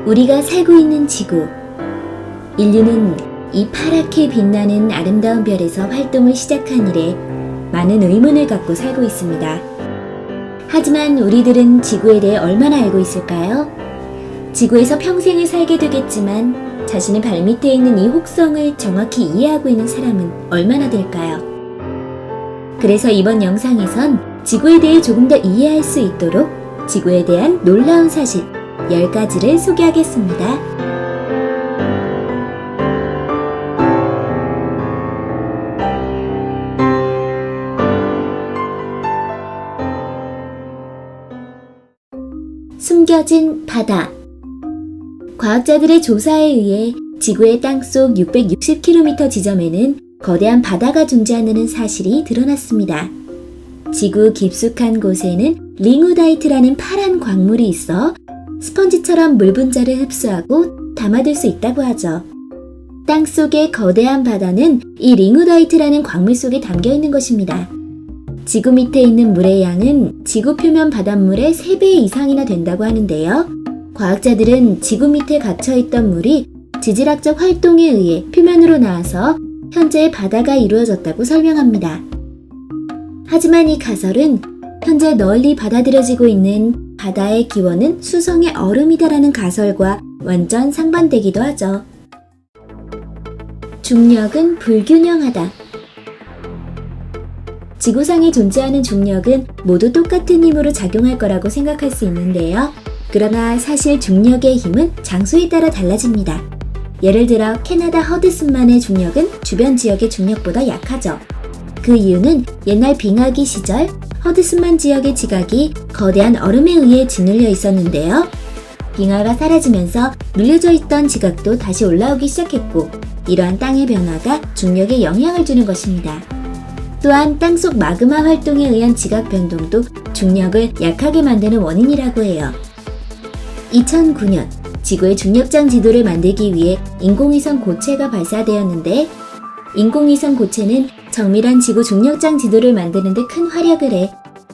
우리가 살고 있는 지구. 인류는 이 파랗게 빛나는 아름다운 별에서 활동을 시작한 이래 많은 의문을 갖고 살고 있습니다. 하지만 우리들은 지구에 대해 얼마나 알고 있을까요? 지구에서 평생을 살게 되겠지만 자신의 발밑에 있는 이 혹성을 정확히 이해하고 있는 사람은 얼마나 될까요? 그래서 이번 영상에선 지구에 대해 조금 더 이해할 수 있도록 지구에 대한 놀라운 사실 10가지를 소개하겠습니다. 숨겨진 바다. 과학자들의 조사에 의해 지구의 땅속 660km 지점에는 거대한 바다가 존재하는 사실이 드러났습니다. 지구 깊숙한 곳에는 링우다이트라는 파란 광물이 있어 스펀지처럼 물 분자를 흡수하고 담아둘 수 있다고 하죠. 땅속의 거대한 바다는 이 링우다이트라는 광물 속에 담겨 있는 것입니다. 지구 밑에 있는 물의 양은 지구 표면 바닷물의 3배 이상이나 된다고 하는데요. 과학자들은 지구 밑에 갇혀있던 물이 지질학적 활동에 의해 표면으로 나와서 현재 바다가 이루어졌다고 설명합니다. 하지만 이 가설은 현재 널리 받아들여지고 있는 바다의 기원은 수성의 얼음이다라는 가설과 완전 상반되기도 하죠. 중력은 불균형하다. 지구상에 존재하는 중력은 모두 똑같은 힘으로 작용할 거라고 생각할 수 있는데요. 그러나 사실 중력의 힘은 장소에 따라 달라집니다. 예를 들어 캐나다 허드슨만의 중력은 주변 지역의 중력보다 약하죠. 그 이유는 옛날 빙하기 시절 허드슨만 지역의 지각이 거대한 얼음에 의해 짓눌려 있었는데요. 빙하가 사라지면서 눌려져 있던 지각도 다시 올라오기 시작했고, 이러한 땅의 변화가 중력에 영향을 주는 것입니다. 또한 땅속 마그마 활동에 의한 지각 변동도 중력을 약하게 만드는 원인이라고 해요. 2009년 지구의 중력장 지도를 만들기 위해 인공위성 고체가 발사되었는데, 인공위성 고체는 정밀한 지구 중력장 지도를 만드는 데 큰 활약을 해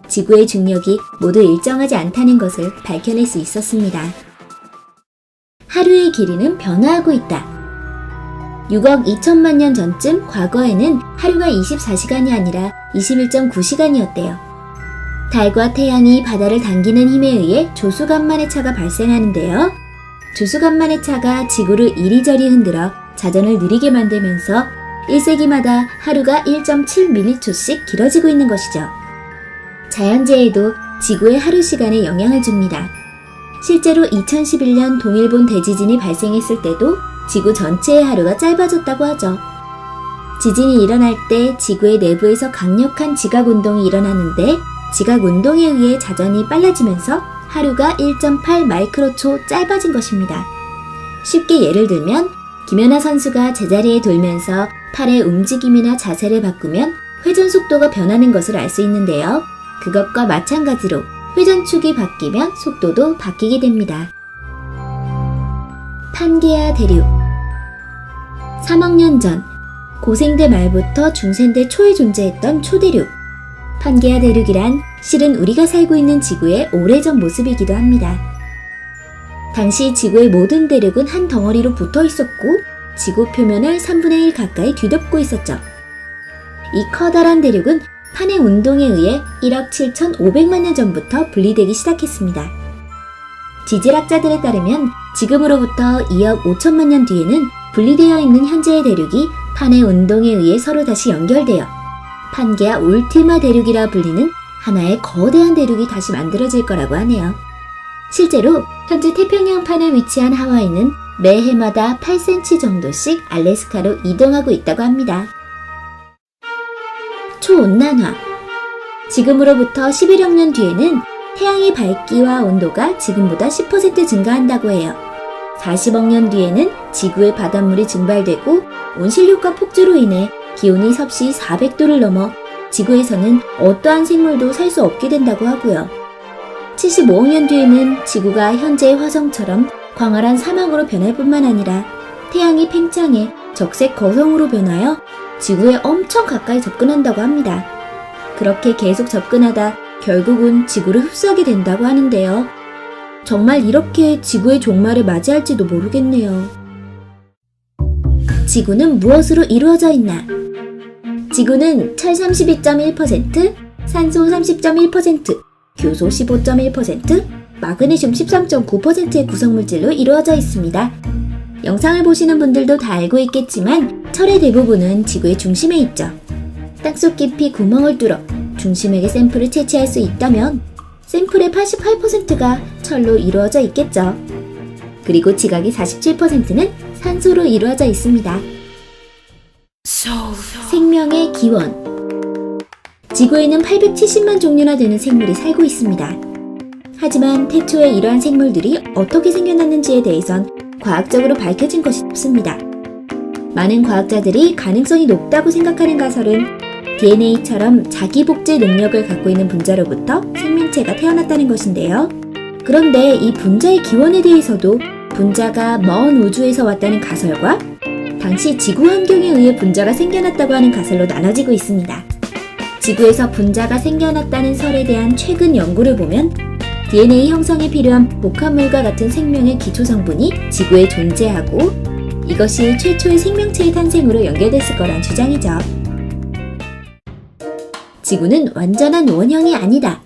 지구의 중력이 모두 일정하지 않다는 것을 밝혀낼 수 있었습니다. 하루의 길이는 변화하고 있다. 6억 2천만 년 전쯤 과거에는 하루가 24시간이 아니라 21.9시간이었대요. 달과 태양이 바다를 당기는 힘에 의해 조수간만의 차가 발생하는데요. 조수간만의 차가 지구를 이리저리 흔들어 자전을 느리게 만들면서 1세기마다 하루가 1.7m초씩 길어지고 있는 것이죠. 자연재해도 지구의 하루 시간에 영향을 줍니다. 실제로 2011년 동일본 대지진이 발생했을 때도 지구 전체의 하루가 짧아졌다고 하죠. 지진이 일어날 때 지구의 내부에서 강력한 지각운동이 일어나는데, 지각운동에 의해 자전이 빨라지면서 하루가 1.8 마이크로초 짧아진 것입니다. 쉽게 예를 들면 김연아 선수가 제자리에 돌면서 팔의 움직임이나 자세를 바꾸면 회전 속도가 변하는 것을 알 수 있는데요. 그것과 마찬가지로 회전축이 바뀌면 속도도 바뀌게 됩니다. 판게아 대륙. 3억 년 전 고생대 말부터 중생대 초에 존재했던 초대륙. 판게아 대륙이란 실은 우리가 살고 있는 지구의 오래전 모습이기도 합니다. 당시 지구의 모든 대륙은 한 덩어리로 붙어 있었고 지구 표면을 3분의 1 가까이 뒤덮고 있었죠. 이 커다란 대륙은 판의 운동에 의해 1억 7,500만 년 전부터 분리되기 시작했습니다. 지질학자들에 따르면 지금으로부터 2억 5천만 년 뒤에는 분리되어 있는 현재의 대륙이 판의 운동에 의해 서로 다시 연결되어 판게아 울티마 대륙이라 불리는 하나의 거대한 대륙이 다시 만들어질 거라고 하네요. 실제로 현재 태평양판에 위치한 하와이는 매 해마다 8cm 정도씩 알래스카로 이동하고 있다고 합니다. 초온난화. 지금으로부터 11억 년 뒤에는 태양의 밝기와 온도가 지금보다 10% 증가한다고 해요. 40억 년 뒤에는 지구의 바닷물이 증발되고 온실효과 폭주로 인해 기온이 섭씨 400도를 넘어 지구에서는 어떠한 생물도 살 수 없게 된다고 하고요. 75억 년 뒤에는 지구가 현재의 화성처럼 광활한 사막으로 변할 뿐만 아니라 태양이 팽창해 적색 거성으로 변하여 지구에 엄청 가까이 접근한다고 합니다. 그렇게 계속 접근하다 결국은 지구를 흡수하게 된다고 하는데요. 정말 이렇게 지구의 종말을 맞이할지도 모르겠네요. 지구는 무엇으로 이루어져 있나? 지구는 철 32.1%, 산소 30.1%, 교소 15.1%, 마그네슘 13.9%의 구성물질로 이루어져 있습니다. 영상을 보시는 분들도 다 알고 있겠지만 철의 대부분은 지구의 중심에 있죠. 땅속 깊이 구멍을 뚫어 중심에게 샘플을 채취할 수 있다면 샘플의 88%가 철로 이루어져 있겠죠. 그리고 지각의 47%는 산소로 이루어져 있습니다. 생명의 기원. 지구에는 870만 종류나 되는 생물이 살고 있습니다. 하지만 태초에 이러한 생물들이 어떻게 생겨났는지에 대해선 과학적으로 밝혀진 것이 없습니다. 많은 과학자들이 가능성이 높다고 생각하는 가설은 DNA처럼 자기 복제 능력을 갖고 있는 분자로부터 생명체가 태어났다는 것인데요. 그런데 이 분자의 기원에 대해서도 분자가 먼 우주에서 왔다는 가설과 당시 지구 환경에 의해 분자가 생겨났다고 하는 가설로 나눠지고 있습니다. 지구에서 분자가 생겨났다는 설에 대한 최근 연구를 보면 DNA 형성에 필요한 복합물과 같은 생명의 기초 성분이 지구에 존재하고 이것이 최초의 생명체의 탄생으로 연결됐을 거란 주장이죠. 지구는 완전한 원형이 아니다.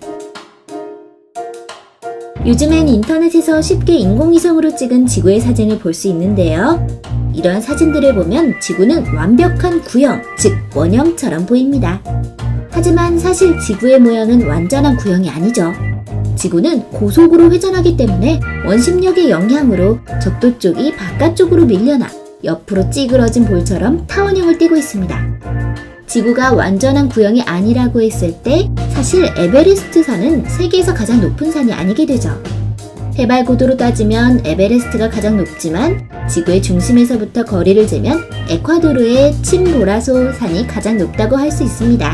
요즘엔 인터넷에서 쉽게 인공위성으로 찍은 지구의 사진을 볼 수 있는데요. 이러한 사진들을 보면 지구는 완벽한 구형, 즉 원형처럼 보입니다. 하지만 사실 지구의 모양은 완전한 구형이 아니죠. 지구는 고속으로 회전하기 때문에 원심력의 영향으로 적도 쪽이 바깥쪽으로 밀려나 옆으로 찌그러진 볼처럼 타원형을 띠고 있습니다. 지구가 완전한 구형이 아니라고 했을 때 사실 에베레스트 산은 세계에서 가장 높은 산이 아니게 되죠. 해발 고도로 따지면 에베레스트가 가장 높지만 지구의 중심에서부터 거리를 재면 에콰도르의 침보라소 산이 가장 높다고 할 수 있습니다.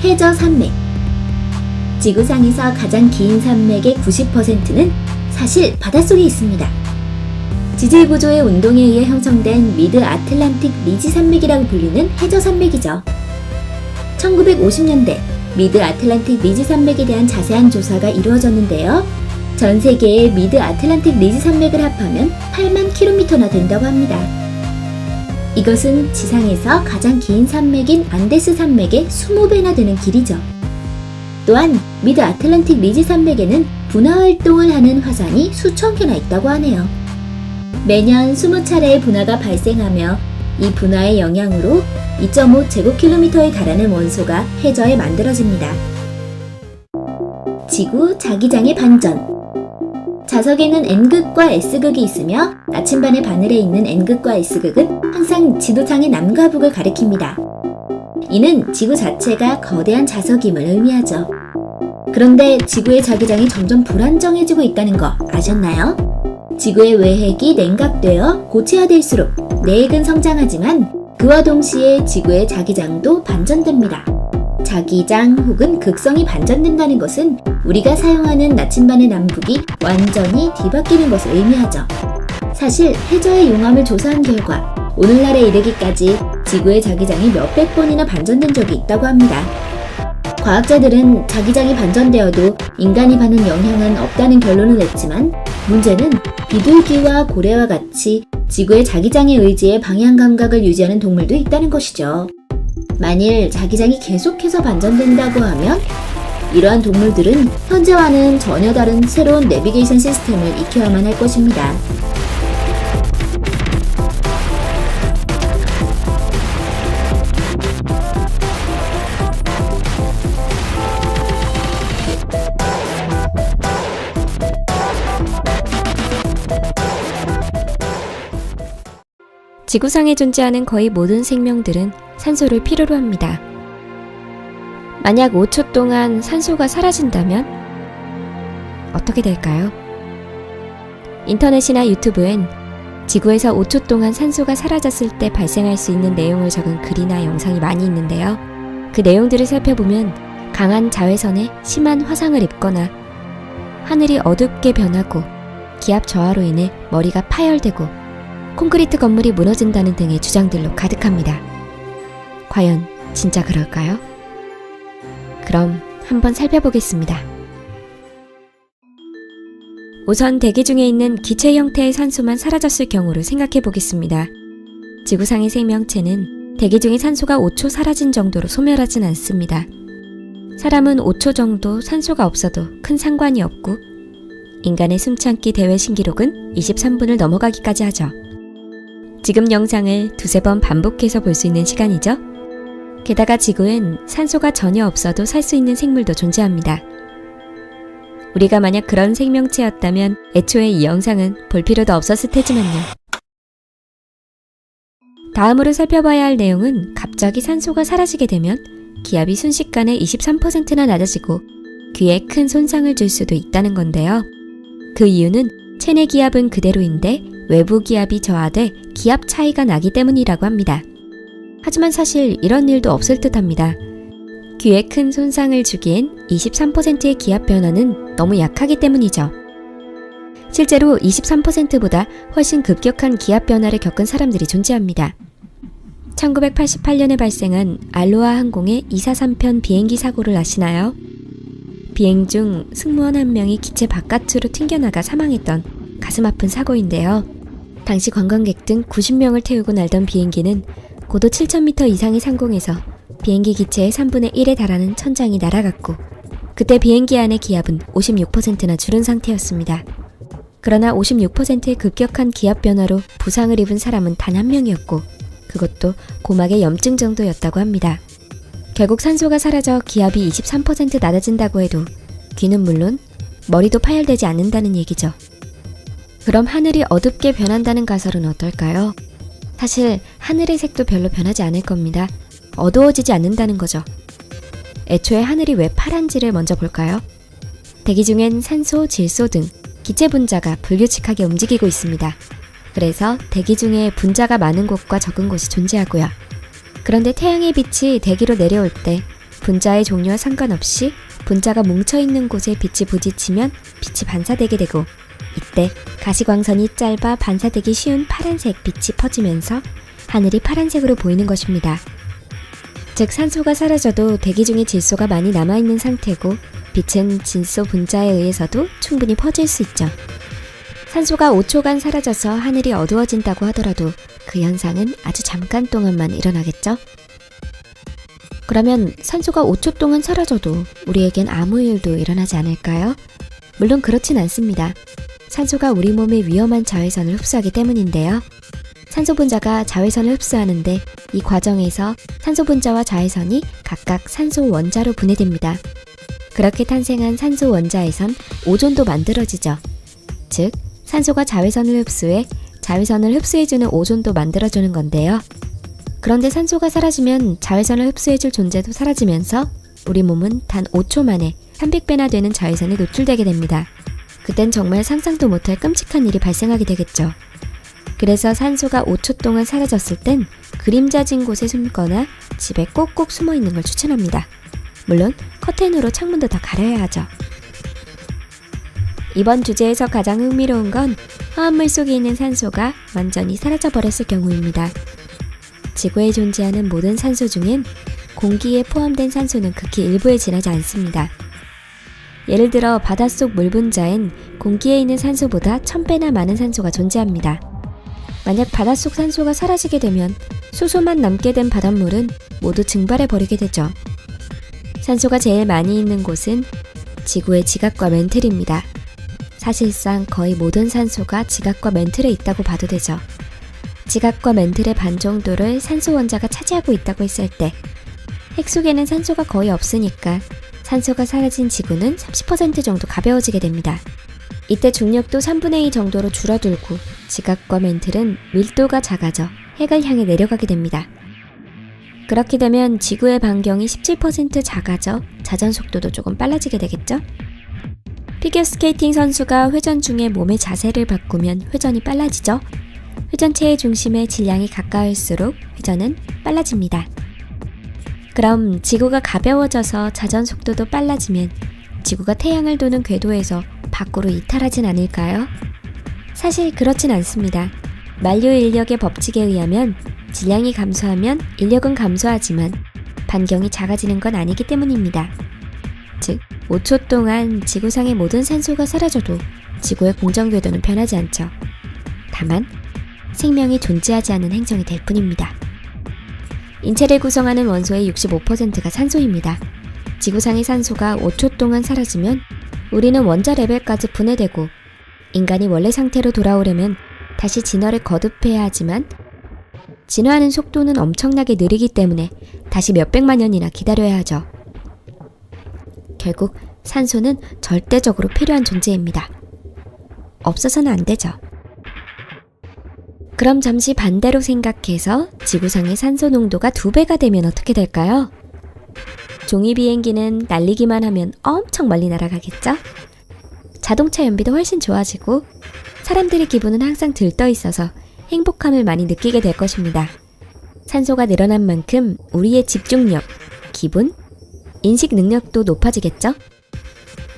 해저 산맥. 지구상에서 가장 긴 산맥의 90%는 사실 바닷속에 있습니다. 지질 구조의 운동에 의해 형성된 미드 아틀란틱 리지 산맥이라고 불리는 해저 산맥이죠. 1950년대 미드 아틀란틱 리지 산맥에 대한 자세한 조사가 이루어졌는데요. 전 세계의 미드 아틀란틱 리지 산맥을 합하면 8만 킬로미터나 된다고 합니다. 이것은 지상에서 가장 긴 산맥인 안데스 산맥의 20배나 되는 길이죠. 또한 미드 아틀란틱 리지 산맥에는 분화 활동을 하는 화산이 수천 개나 있다고 하네요. 매년 20차례의 분화가 발생하며 이 분화의 영향으로 2.5제곱킬로미터에 달하는 원소가 해저에 만들어집니다. 지구 자기장의 반전. 자석에는 N극과 S극이 있으며 나침반의 바늘에 있는 N극과 S극은 항상 지도상의 남과 북을 가리킵니다. 이는 지구 자체가 거대한 자석임을 의미하죠. 그런데 지구의 자기장이 점점 불안정해지고 있다는 거 아셨나요? 지구의 외핵이 냉각되어 고체화될수록 내핵은 성장하지만 그와 동시에 지구의 자기장도 반전됩니다. 자기장 혹은 극성이 반전된다는 것은 우리가 사용하는 나침반의 남북이 완전히 뒤바뀌는 것을 의미하죠. 사실 해저의 용암을 조사한 결과 오늘날에 이르기까지 지구의 자기장이 몇백 번이나 반전된 적이 있다고 합니다. 과학자들은 자기장이 반전되어도 인간이 받는 영향은 없다는 결론을 냈지만 문제는 비둘기와 고래와 같이 지구의 자기장의 의지에 방향 감각을 유지하는 동물도 있다는 것이죠. 만일 자기장이 계속해서 반전된다고 하면 이러한 동물들은 현재와는 전혀 다른 새로운 내비게이션 시스템을 익혀야만 할 것입니다. 지구상에 존재하는 거의 모든 생명들은 산소를 필요로 합니다. 만약 5초 동안 산소가 사라진다면 어떻게 될까요? 인터넷이나 유튜브엔 지구에서 5초 동안 산소가 사라졌을 때 발생할 수 있는 내용을 적은 글이나 영상이 많이 있는데요. 그 내용들을 살펴보면 강한 자외선에 심한 화상을 입거나 하늘이 어둡게 변하고 기압 저하로 인해 머리가 파열되고 콘크리트 건물이 무너진다는 등의 주장들로 가득합니다. 과연 진짜 그럴까요? 그럼 한번 살펴보겠습니다. 우선 대기 중에 있는 기체 형태의 산소만 사라졌을 경우를 생각해 보겠습니다. 지구상의 생명체는 대기 중의 산소가 5초 사라진 정도로 소멸하진 않습니다. 사람은 5초 정도 산소가 없어도 큰 상관이 없고 인간의 숨참기 대회 신기록은 23분을 넘어가기까지 하죠. 지금 영상을 두세 번 반복해서 볼 수 있는 시간이죠. 게다가 지구엔 산소가 전혀 없어도 살 수 있는 생물도 존재합니다. 우리가 만약 그런 생명체였다면 애초에 이 영상은 볼 필요도 없었을 테지만요. 다음으로 살펴봐야 할 내용은 갑자기 산소가 사라지게 되면 기압이 순식간에 23%나 낮아지고 귀에 큰 손상을 줄 수도 있다는 건데요. 그 이유는 체내 기압은 그대로인데 외부 기압이 저하돼 기압 차이가 나기 때문이라고 합니다. 하지만 사실 이런 일도 없을 듯합니다. 귀에 큰 손상을 주기엔 23%의 기압 변화는 너무 약하기 때문이죠. 실제로 23%보다 훨씬 급격한 기압 변화를 겪은 사람들이 존재합니다. 1988년에 발생한 알로하 항공의 243편 비행기 사고를 아시나요? 비행 중 승무원 한 명이 기체 바깥으로 튕겨나가 사망했던 가슴 아픈 사고인데요. 당시 관광객 등 90명을 태우고 날던 비행기는 고도 7,000m 이상의 상공에서 비행기 기체의 3분의 1에 달하는 천장이 날아갔고 그때 비행기 안의 기압은 56%나 줄은 상태였습니다. 그러나 56%의 급격한 기압 변화로 부상을 입은 사람은 단 한 명이었고 그것도 고막의 염증 정도였다고 합니다. 결국 산소가 사라져 기압이 23% 낮아진다고 해도 귀는 물론 머리도 파열되지 않는다는 얘기죠. 그럼 하늘이 어둡게 변한다는 가설은 어떨까요? 사실 하늘의 색도 별로 변하지 않을 겁니다. 어두워지지 않는다는 거죠. 애초에 하늘이 왜 파란지를 먼저 볼까요? 대기 중엔 산소, 질소 등 기체 분자가 불규칙하게 움직이고 있습니다. 그래서 대기 중에 분자가 많은 곳과 적은 곳이 존재하고요. 그런데 태양의 빛이 대기로 내려올 때 분자의 종류와 상관없이 분자가 뭉쳐있는 곳에 빛이 부딪히면 빛이 반사되게 되고 이때 가시광선이 짧아 반사되기 쉬운 파란색 빛이 퍼지면서 하늘이 파란색으로 보이는 것입니다. 즉 산소가 사라져도 대기 중에 질소가 많이 남아있는 상태고 빛은 질소 분자에 의해서도 충분히 퍼질 수 있죠. 산소가 5초간 사라져서 하늘이 어두워진다고 하더라도 그 현상은 아주 잠깐 동안만 일어나겠죠? 그러면 산소가 5초 동안 사라져도 우리에겐 아무 일도 일어나지 않을까요? 물론 그렇진 않습니다. 산소가 우리 몸의 위험한 자외선을 흡수하기 때문인데요. 산소 분자가 자외선을 흡수하는데 이 과정에서 산소 분자와 자외선이 각각 산소 원자로 분해됩니다. 그렇게 탄생한 산소 원자에선 오존도 만들어지죠. 즉, 산소가 자외선을 흡수해 자외선을 흡수해주는 오존도 만들어주는 건데요. 그런데 산소가 사라지면 자외선을 흡수해줄 존재도 사라지면서 우리 몸은 단 5초 만에 300배나 되는 자외선에 노출되게 됩니다. 그땐 정말 상상도 못할 끔찍한 일이 발생하게 되겠죠. 그래서 산소가 5초 동안 사라졌을 땐 그림자진 곳에 숨거나 집에 꼭꼭 숨어 있는 걸 추천합니다. 물론 커튼으로 창문도 다 가려야 하죠. 이번 주제에서 가장 흥미로운 건 화합물 속에 있는 산소가 완전히 사라져버렸을 경우입니다. 지구에 존재하는 모든 산소 중엔 공기에 포함된 산소는 극히 일부에 지나지 않습니다. 예를 들어 바닷속 물 분자엔 공기에 있는 산소보다 1000배나 많은 산소가 존재합니다. 만약 바닷속 산소가 사라지게 되면 수소만 남게 된 바닷물은 모두 증발해버리게 되죠. 산소가 제일 많이 있는 곳은 지구의 지각과 멘틀입니다. 사실상 거의 모든 산소가 지각과 멘틀에 있다고 봐도 되죠. 지각과 멘틀의 반 정도를 산소 원자가 차지하고 있다고 했을 때 핵 속에는 산소가 거의 없으니까 산소가 사라진 지구는 30% 정도 가벼워지게 됩니다. 이때 중력도 3분의 2 정도로 줄어들고 지각과 멘틀은 밀도가 작아져 핵을 향해 내려가게 됩니다. 그렇게 되면 지구의 반경이 17% 작아져 자전 속도도 조금 빨라지게 되겠죠? 피겨스케이팅 선수가 회전 중에 몸의 자세를 바꾸면 회전이 빨라지죠? 회전체의 중심에 질량이 가까울수록 회전은 빨라집니다. 그럼 지구가 가벼워져서 자전 속도도 빨라지면 지구가 태양을 도는 궤도에서 밖으로 이탈하진 않을까요? 사실 그렇진 않습니다. 만류 인력의 법칙에 의하면 질량이 감소하면 인력은 감소하지만 반경이 작아지는 건 아니기 때문입니다. 즉, 5초 동안 지구상의 모든 산소가 사라져도 지구의 공정궤도는 변하지 않죠. 다만 생명이 존재하지 않는 행성이 될 뿐입니다. 인체를 구성하는 원소의 65%가 산소입니다. 지구상의 산소가 5초 동안 사라지면 우리는 원자 레벨까지 분해되고 인간이 원래 상태로 돌아오려면 다시 진화를 거듭해야 하지만 진화하는 속도는 엄청나게 느리기 때문에 다시 몇백만 년이나 기다려야 하죠. 결국 산소는 절대적으로 필요한 존재입니다. 없어서는 안 되죠. 그럼 잠시 반대로 생각해서 지구상의 산소 농도가 2배가 되면 어떻게 될까요? 종이 비행기는 날리기만 하면 엄청 멀리 날아가겠죠? 자동차 연비도 훨씬 좋아지고 사람들의 기분은 항상 들떠 있어서 행복함을 많이 느끼게 될 것입니다. 산소가 늘어난 만큼 우리의 집중력, 기분, 인식 능력도 높아지겠죠?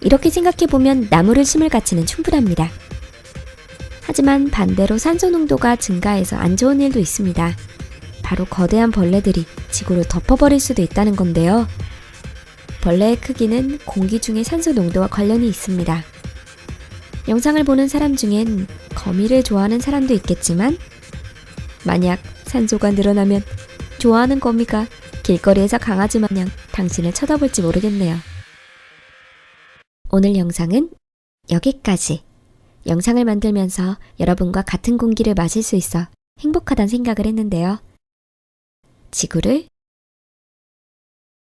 이렇게 생각해보면 나무를 심을 가치는 충분합니다. 하지만 반대로 산소 농도가 증가해서 안 좋은 일도 있습니다. 바로 거대한 벌레들이 지구를 덮어버릴 수도 있다는 건데요. 벌레의 크기는 공기 중의 산소 농도와 관련이 있습니다. 영상을 보는 사람 중엔 거미를 좋아하는 사람도 있겠지만 만약 산소가 늘어나면 좋아하는 거미가 길거리에서 강아지 마냥 당신을 쳐다볼지 모르겠네요. 오늘 영상은 여기까지. 영상을 만들면서 여러분과 같은 공기를 마실 수 있어 행복하단 생각을 했는데요. 지구를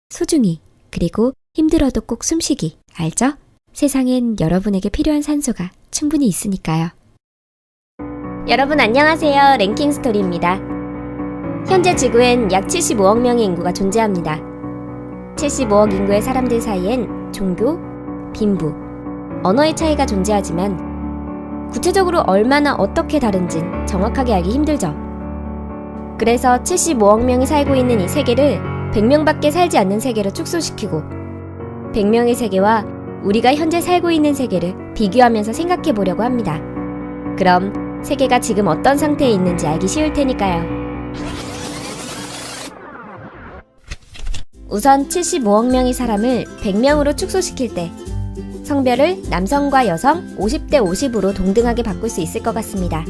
소중히, 그리고 힘들어도 꼭 숨쉬기, 알죠? 세상엔 여러분에게 필요한 산소가 충분히 있으니까요. 여러분 안녕하세요. 랭킹스토리입니다. 현재 지구엔 약 75억 명의 인구가 존재합니다. 75억 인구의 사람들 사이엔 종교, 빈부, 언어의 차이가 존재하지만 구체적으로 얼마나 어떻게 다른진 정확하게 알기 힘들죠. 그래서 75억 명이 살고 있는 이 세계를 100명밖에 살지 않는 세계로 축소시키고 100명의 세계와 우리가 현재 살고 있는 세계를 비교하면서 생각해 보려고 합니다. 그럼 세계가 지금 어떤 상태에 있는지 알기 쉬울 테니까요. 우선 75억 명의 사람을 100명으로 축소시킬 때 성별을 남성과 여성 50대 50으로 동등하게 바꿀 수 있을 것 같습니다.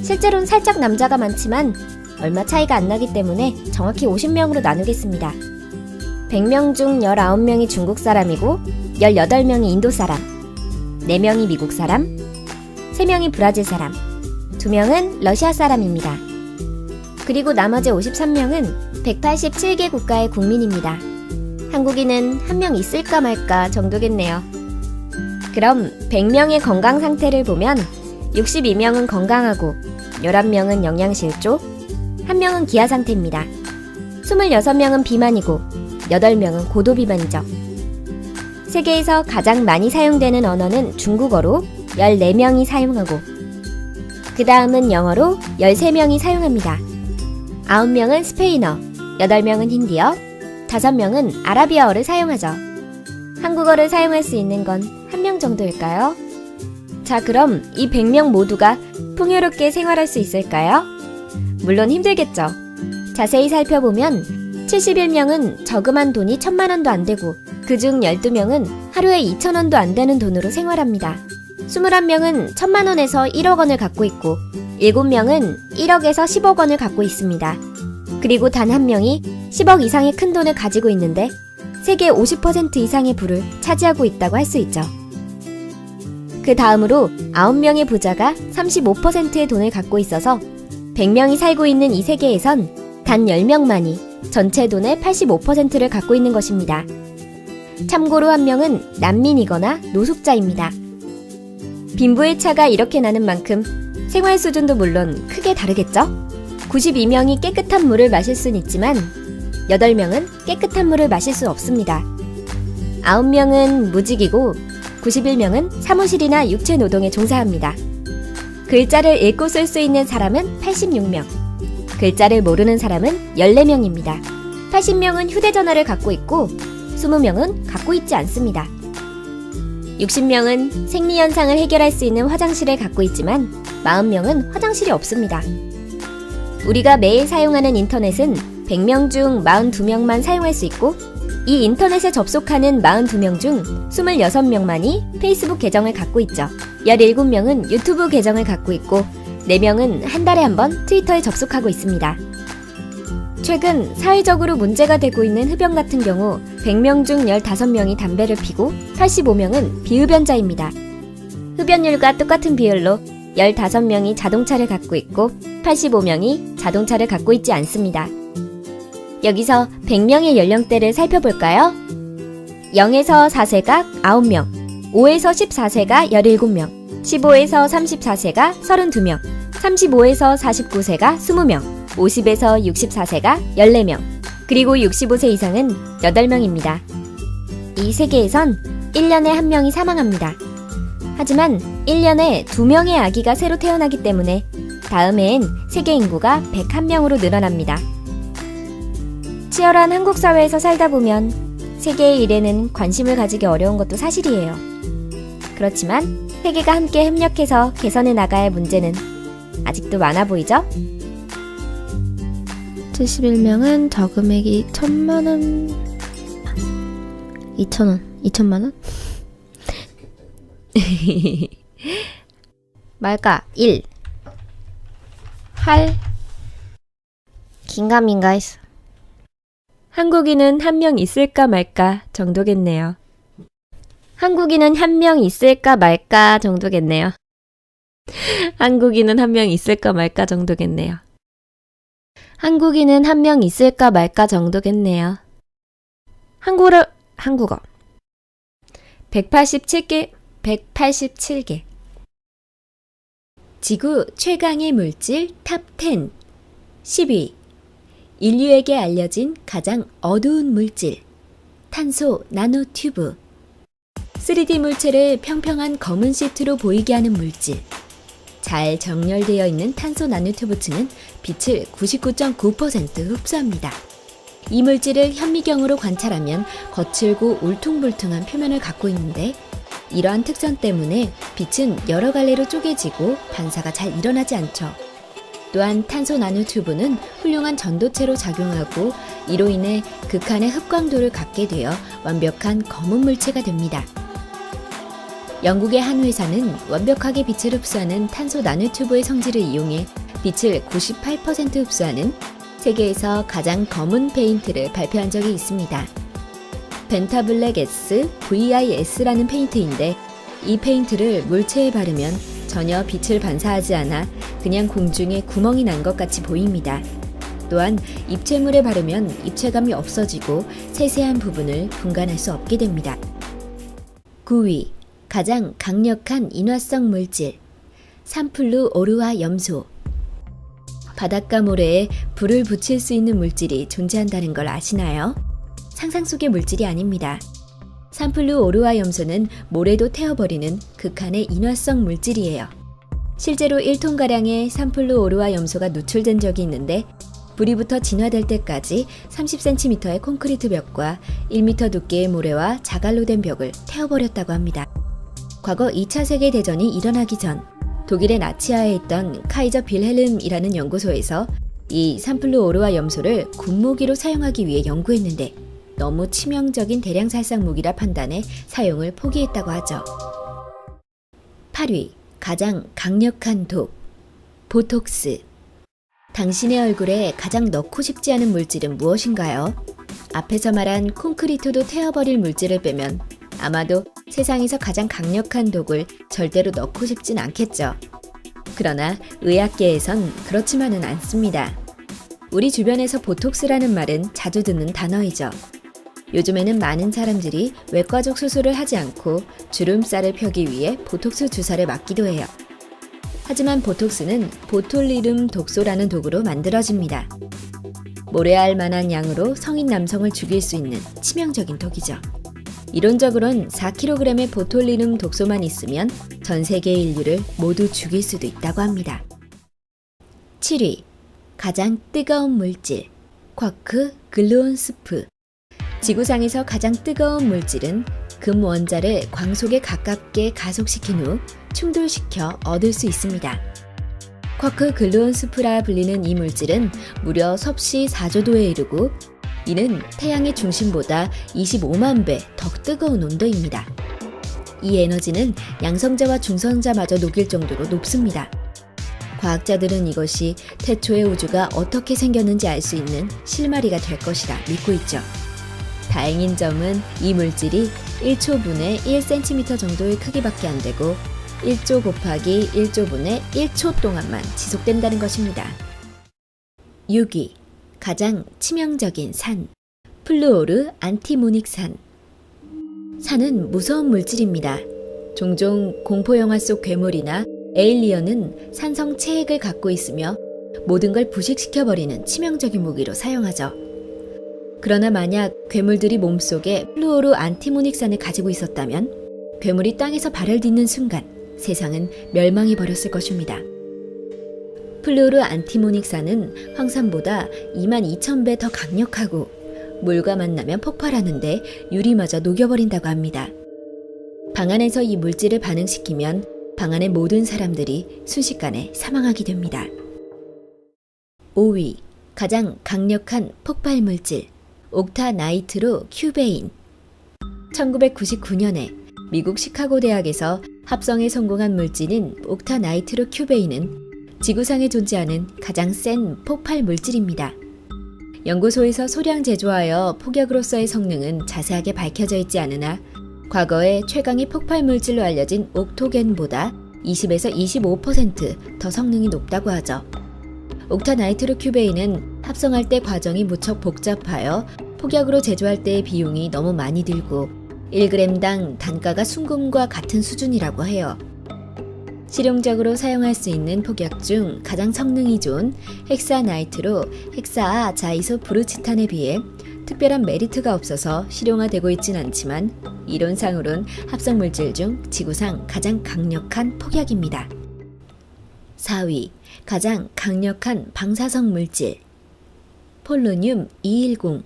실제로는 살짝 남자가 많지만 얼마 차이가 안 나기 때문에 정확히 50명으로 나누겠습니다. 100명 중 19명이 중국 사람이고 18명이 인도 사람, 4명이 미국 사람, 3명이 브라질 사람, 2명은 러시아 사람입니다. 그리고 나머지 53명은 187개 국가의 국민입니다. 한국인은 한 명 있을까 말까 정도겠네요. 그럼 100명의 건강 상태를 보면 62명은 건강하고 11명은 영양실조, 1명은 기아 상태입니다. 26명은 비만이고 8명은 고도 비만이죠. 세계에서 가장 많이 사용되는 언어는 중국어로 14명이 사용하고 그 다음은 영어로 13명이 사용합니다. 9명은 스페인어, 8명은 힌디어, 5명은 아라비아어를 사용하죠. 한국어를 사용할 수 있는 건 1명 정도일까요? 자, 그럼 이 100명 모두가 풍요롭게 생활할 수 있을까요? 물론 힘들겠죠. 자세히 살펴보면 71명은 저금한 돈이 1000만 원도 안 되고 그중 12명은 하루에 2000원도 안 되는 돈으로 생활합니다. 21명은 1000만 원에서 1억 원을 갖고 있고 7명은 1억에서 10억 원을 갖고 있습니다. 그리고 단 1명이 10억 이상의 큰 돈을 가지고 있는데 세계 50% 이상의 부를 차지하고 있다고 할 수 있죠. 그 다음으로 9명의 부자가 35%의 돈을 갖고 있어서 100명이 살고 있는 이 세계에선 단 10명만이 전체 돈의 85%를 갖고 있는 것입니다. 참고로 1명은 난민이거나 노숙자입니다. 빈부의 차가 이렇게 나는 만큼 생활 수준도 물론 크게 다르겠죠? 92명이 깨끗한 물을 마실 순 있지만 8명은 깨끗한 물을 마실 수 없습니다. 9명은 무직이고 91명은 사무실이나 육체 노동에 종사합니다. 글자를 읽고 쓸 수 있는 사람은 86명, 글자를 모르는 사람은 14명입니다. 80명은 휴대전화를 갖고 있고 20명은 갖고 있지 않습니다. 60명은 생리현상을 해결할 수 있는 화장실을 갖고 있지만 40명은 화장실이 없습니다. 우리가 매일 사용하는 인터넷은 100명 중 42명만 사용할 수 있고 이 인터넷에 접속하는 42명 중 26명만이 페이스북 계정을 갖고 있죠. 17명은 유튜브 계정을 갖고 있고 4명은 한 달에 한 번 트위터에 접속하고 있습니다. 최근 사회적으로 문제가 되고 있는 흡연 같은 경우 100명 중 15명이 담배를 피고 85명은 비흡연자입니다. 흡연율과 똑같은 비율로 15명이 자동차를 갖고 있고 85명이 자동차를 갖고 있지 않습니다. 여기서 100명의 연령대를 살펴볼까요? 0에서 4세가 9명, 5에서 14세가 17명, 15에서 34세가 32명, 35에서 49세가 20명, 50에서 64세가 14명, 그리고 65세 이상은 8명입니다. 이 세계에선 1년에 1명이 사망합니다. 하지만 1년에 2명의 아기가 새로 태어나기 때문에 다음 해엔 세계 인구가 101명으로 늘어납니다. 치열한 한국 사회에서 살다 보면 세계의 일에는 관심을 가지기 어려운 것도 사실이에요. 그렇지만 세계가 함께 협력해서 개선해 나가야 할 문제는 아직도 많아 보이죠? 71명은 저금액이 1,000만원, 2,000원, 2,000만원? 말까 1 할 긴가민가 했어. 한국인은 한 명 있을까 말까 정도겠네요. 한국인은 한 명 있을까 말까 정도겠네요. 한국인은 한 명 있을까 말까 정도겠네요. 한국인은 한 명 있을까 말까 정도겠네요. 한국어 187개 지구 최강의 물질 탑 10 10위 인류에게 알려진 가장 어두운 물질 탄소 나노튜브 3D 물체를 평평한 검은 시트로 보이게 하는 물질 잘 정렬되어 있는 탄소 나노튜브층은 빛을 99.9% 흡수합니다. 이 물질을 현미경으로 관찰하면 거칠고 울퉁불퉁한 표면을 갖고 있는데 이러한 특성 때문에 빛은 여러 갈래로 쪼개지고 반사가 잘 일어나지 않죠. 또한 탄소 나노튜브는 훌륭한 전도체로 작용하고 이로 인해 극한의 흡광도를 갖게 되어 완벽한 검은 물체가 됩니다. 영국의 한 회사는 완벽하게 빛을 흡수하는 탄소 나노튜브의 성질을 이용해 빛을 98% 흡수하는 세계에서 가장 검은 페인트를 발표한 적이 있습니다. 펜타블랙 S VIS라는 페인트인데 이 페인트를 물체에 바르면 전혀 빛을 반사하지 않아 그냥 공중에 구멍이 난 것 같이 보입니다. 또한 입체물에 바르면 입체감이 없어지고 세세한 부분을 분간할 수 없게 됩니다. 9위 가장 강력한 인화성 물질 산플루 오르와 염소 바닷가 모래에 불을 붙일 수 있는 물질이 존재한다는 걸 아시나요? 상상 속의 물질이 아닙니다. 산플루 오르와 염소는 모래도 태워버리는 극한의 인화성 물질이에요. 실제로 1톤가량의 산플루 오르와 염소가 누출된 적이 있는데 불이 붙어 진화될 때까지 30cm의 콘크리트 벽과 1m 두께의 모래와 자갈로 된 벽을 태워버렸다고 합니다. 과거 2차 세계대전이 일어나기 전 독일의 나치하에 있던 카이저 빌헬름이라는 연구소에서 이 산플루 오르와 염소를 군무기로 사용하기 위해 연구했는데 너무 치명적인 대량살상 무기라 판단해 사용을 포기했다고 하죠. 8위 가장 강력한 독 보톡스 당신의 얼굴에 가장 넣고 싶지 않은 물질은 무엇인가요? 앞에서 말한 콘크리트도 태워버릴 물질을 빼면 아마도 세상에서 가장 강력한 독을 절대로 넣고 싶진 않겠죠. 그러나 의학계에선 그렇지만은 않습니다. 우리 주변에서 보톡스라는 말은 자주 듣는 단어이죠. 요즘에는 많은 사람들이 외과적 수술을 하지 않고 주름살을 펴기 위해 보톡스 주사를 맞기도 해요. 하지만 보톡스는 보톨리눔 독소라는 독으로 만들어집니다. 모래알 만한 양으로 성인 남성을 죽일 수 있는 치명적인 독이죠. 이론적으론 4kg의 보톨리눔 독소만 있으면 전 세계 인류를 모두 죽일 수도 있다고 합니다. 7위 가장 뜨거운 물질 쿼크 글루온 스프 지구상에서 가장 뜨거운 물질은 금 원자를 광속에 가깝게 가속시킨 후 충돌시켜 얻을 수 있습니다. 쿼크 글루온 스프라 불리는 이 물질은 무려 섭씨 4조도에 이르고 이는 태양의 중심보다 25만 배 더 뜨거운 온도입니다. 이 에너지는 양성자와 중성자마저 녹일 정도로 높습니다. 과학자들은 이것이 태초의 우주가 어떻게 생겼는지 알 수 있는 실마리가 될 것이라 믿고 있죠. 다행인 점은 이 물질이 1초분의 1cm 정도의 크기밖에 안 되고 1조 곱하기 1조분의 1초 동안만 지속된다는 것입니다. 6위. 가장 치명적인 산. 플루오르 안티모닉산. 산은 무서운 물질입니다. 종종 공포영화 속 괴물이나 에일리언은 산성 체액을 갖고 있으며 모든 걸 부식시켜버리는 치명적인 무기로 사용하죠. 그러나 만약 괴물들이 몸속에 플루오르 안티모닉산을 가지고 있었다면 괴물이 땅에서 발을 딛는 순간 세상은 멸망해버렸을 것입니다. 플루오르 안티모닉산은 황산보다 22,000배 더 강력하고 물과 만나면 폭발하는데 유리마저 녹여버린다고 합니다. 방 안에서 이 물질을 반응시키면 방 안의 모든 사람들이 순식간에 사망하게 됩니다. 5위. 가장 강력한 폭발 물질. 옥타나이트로 큐베인. 1999년에 미국 시카고 대학에서 합성에 성공한 물질인 옥타나이트로 큐베인은 지구상에 존재하는 가장 센 폭발 물질입니다. 연구소에서 소량 제조하여 폭약으로서의 성능은 자세하게 밝혀져 있지 않으나 과거에 최강의 폭발 물질로 알려진 옥토겐보다 20에서 25% 더 성능이 높다고 하죠. 옥타나이트로 큐베인은 합성할 때 과정이 무척 복잡하여 폭약으로 제조할 때의 비용이 너무 많이 들고 1g당 단가가 순금과 같은 수준이라고 해요. 실용적으로 사용할 수 있는 폭약 중 가장 성능이 좋은 헥사나이트로 헥사아 자이소프루치탄에 비해 특별한 메리트가 없어서 실용화되고 있진 않지만 이론상으론 합성물질 중 지구상 가장 강력한 폭약입니다. 4위. 가장 강력한 방사성 물질. 폴로늄 210.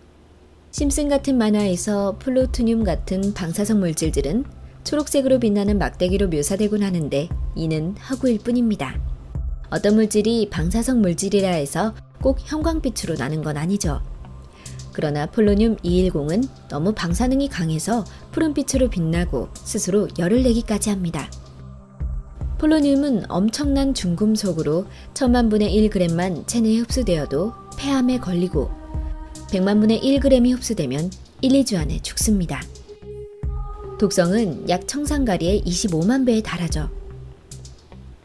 심슨 같은 만화에서 플루토늄 같은 방사성 물질들은 초록색으로 빛나는 막대기로 묘사되곤 하는데 이는 허구일 뿐입니다. 어떤 물질이 방사성 물질이라 해서 꼭 형광빛으로 나는 건 아니죠. 그러나 폴로늄 210은 너무 방사능이 강해서 푸른빛으로 빛나고 스스로 열을 내기까지 합니다. 폴로늄은 엄청난 중금속으로 1000만분의 1g만 체내에 흡수되어도 폐암에 걸리고 100만분의 1g이 흡수되면 1, 2주 안에 죽습니다. 독성은 약 청산가리의 25만 배에 달하죠.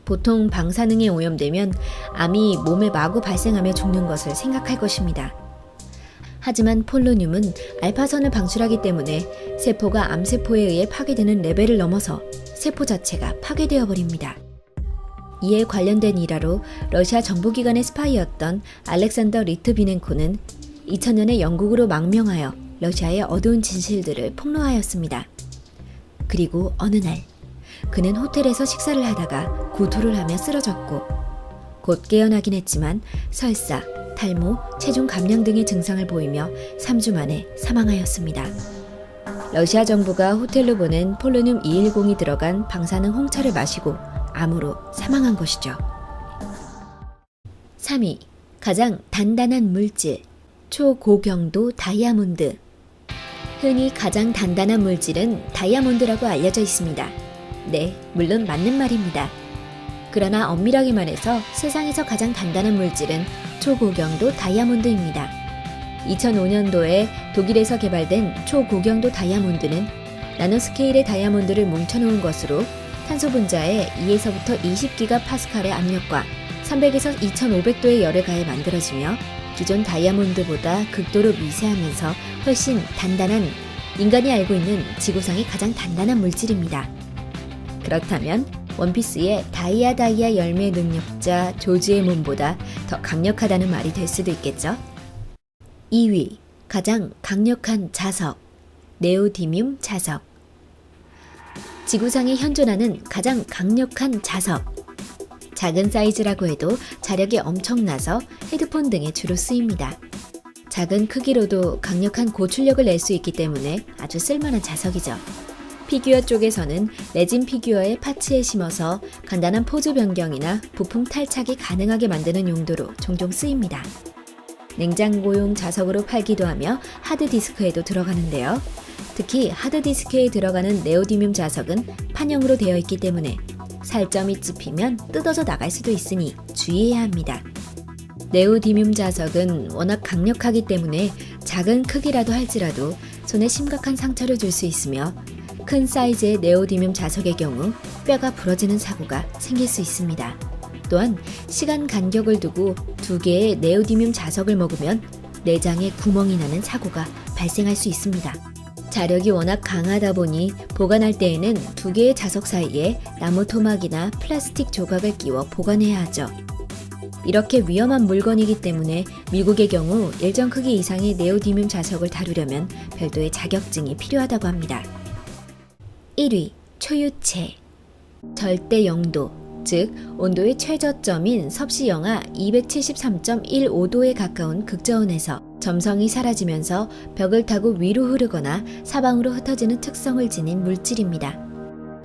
보통 방사능에 오염되면 암이 몸에 마구 발생하며 죽는 것을 생각할 것입니다. 하지만 폴로늄은 알파선을 방출하기 때문에 세포가 암세포에 의해 파괴되는 레벨을 넘어서 세포 자체가 파괴되어 버립니다. 이에 관련된 일화로 러시아 정보기관의 스파이였던 알렉산더 리트비넨코는 2000년에 영국으로 망명하여 러시아의 어두운 진실들을 폭로하였습니다. 그리고 어느 날 그는 호텔에서 식사를 하다가 구토를 하며 쓰러졌고 곧 깨어나긴 했지만 설사, 탈모, 체중 감량 등의 증상을 보이며 3주 만에 사망하였습니다. 러시아 정부가 호텔로 보낸 폴로늄 210이 들어간 방사능 홍차를 마시고 암으로 사망한 것이죠. 3위. 가장 단단한 물질. 초고경도 다이아몬드. 흔히 가장 단단한 물질은 다이아몬드라고 알려져 있습니다. 네, 물론 맞는 말입니다. 그러나 엄밀하게 말해서 세상에서 가장 단단한 물질은 초고경도 다이아몬드입니다. 2005년도에 독일에서 개발된 초고경도 다이아몬드는 나노스케일의 다이아몬드를 뭉쳐놓은 것으로 탄소 분자에 2에서부터 20기가파스칼의 압력과 300에서 2500도의 열을 가해 만들어지며 기존 다이아몬드보다 극도로 미세하면서 훨씬 단단한 인간이 알고 있는 지구상의 가장 단단한 물질입니다. 그렇다면 원피스의 다이아 열매 능력자 조지의 몸보다 더 강력하다는 말이 될 수도 있겠죠? 2위. 가장 강력한 자석. 네오디뮴 자석. 지구상에 현존하는 가장 강력한 자석. 작은 사이즈라고 해도 자력이 엄청나서 헤드폰 등에 주로 쓰입니다. 작은 크기로도 강력한 고출력을 낼 수 있기 때문에 아주 쓸만한 자석이죠. 피규어 쪽에서는 레진 피규어의 파츠에 심어서 간단한 포즈 변경이나 부품 탈착이 가능하게 만드는 용도로 종종 쓰입니다. 냉장고용 자석으로 팔기도 하며 하드디스크에도 들어가는데요. 특히 하드디스크에 들어가는 네오디뮴 자석은 판형으로 되어 있기 때문에 살점이 찝히면 뜯어져 나갈 수도 있으니 주의해야 합니다. 네오디뮴 자석은 워낙 강력하기 때문에 작은 크기라도 할지라도 손에 심각한 상처를 줄 수 있으며 큰 사이즈의 네오디뮴 자석의 경우 뼈가 부러지는 사고가 생길 수 있습니다. 또한 시간 간격을 두고 2개의 네오디뮴 자석을 먹으면 내장에 구멍이 나는 사고가 발생할 수 있습니다. 자력이 워낙 강하다 보니 보관할 때에는 2개의 자석 사이에 나무 토막이나 플라스틱 조각을 끼워 보관해야 하죠. 이렇게 위험한 물건이기 때문에 미국의 경우 일정 크기 이상의 네오디뮴 자석을 다루려면 별도의 자격증이 필요하다고 합니다. 1위, 초유체. 절대 0도, 즉 온도의 최저점인 섭씨 영하 273.15도에 가까운 극저온에서 점성이 사라지면서 벽을 타고 위로 흐르거나 사방으로 흩어지는 특성을 지닌 물질입니다.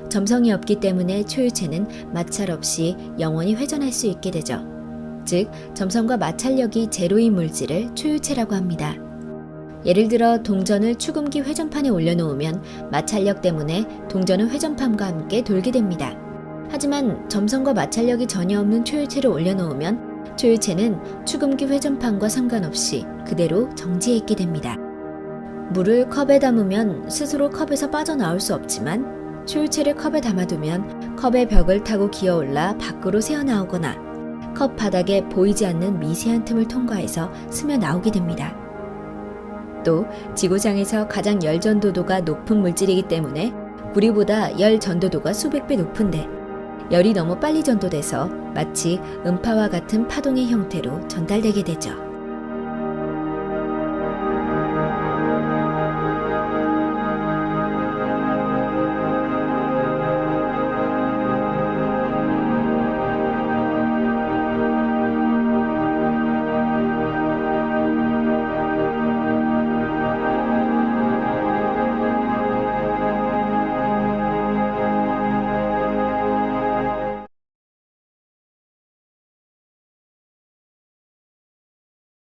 점성이 없기 때문에 초유체는 마찰 없이 영원히 회전할 수 있게 되죠. 즉, 점성과 마찰력이 제로인 물질을 초유체라고 합니다. 예를 들어 동전을 축음기 회전판에 올려놓으면 마찰력 때문에 동전은 회전판과 함께 돌게 됩니다. 하지만 점성과 마찰력이 전혀 없는 초유체를 올려놓으면 초유체는 축음기 회전판과 상관없이 그대로 정지해 있게 됩니다. 물을 컵에 담으면 스스로 컵에서 빠져나올 수 없지만 초유체를 컵에 담아두면 컵의 벽을 타고 기어올라 밖으로 새어나오거나 컵 바닥에 보이지 않는 미세한 틈을 통과해서 스며 나오게 됩니다. 또 지구상에서 가장 열 전도도가 높은 물질이기 때문에 우리보다 열 전도도가 수백 배 높은데 열이 너무 빨리 전도돼서 마치 음파와 같은 파동의 형태로 전달되게 되죠.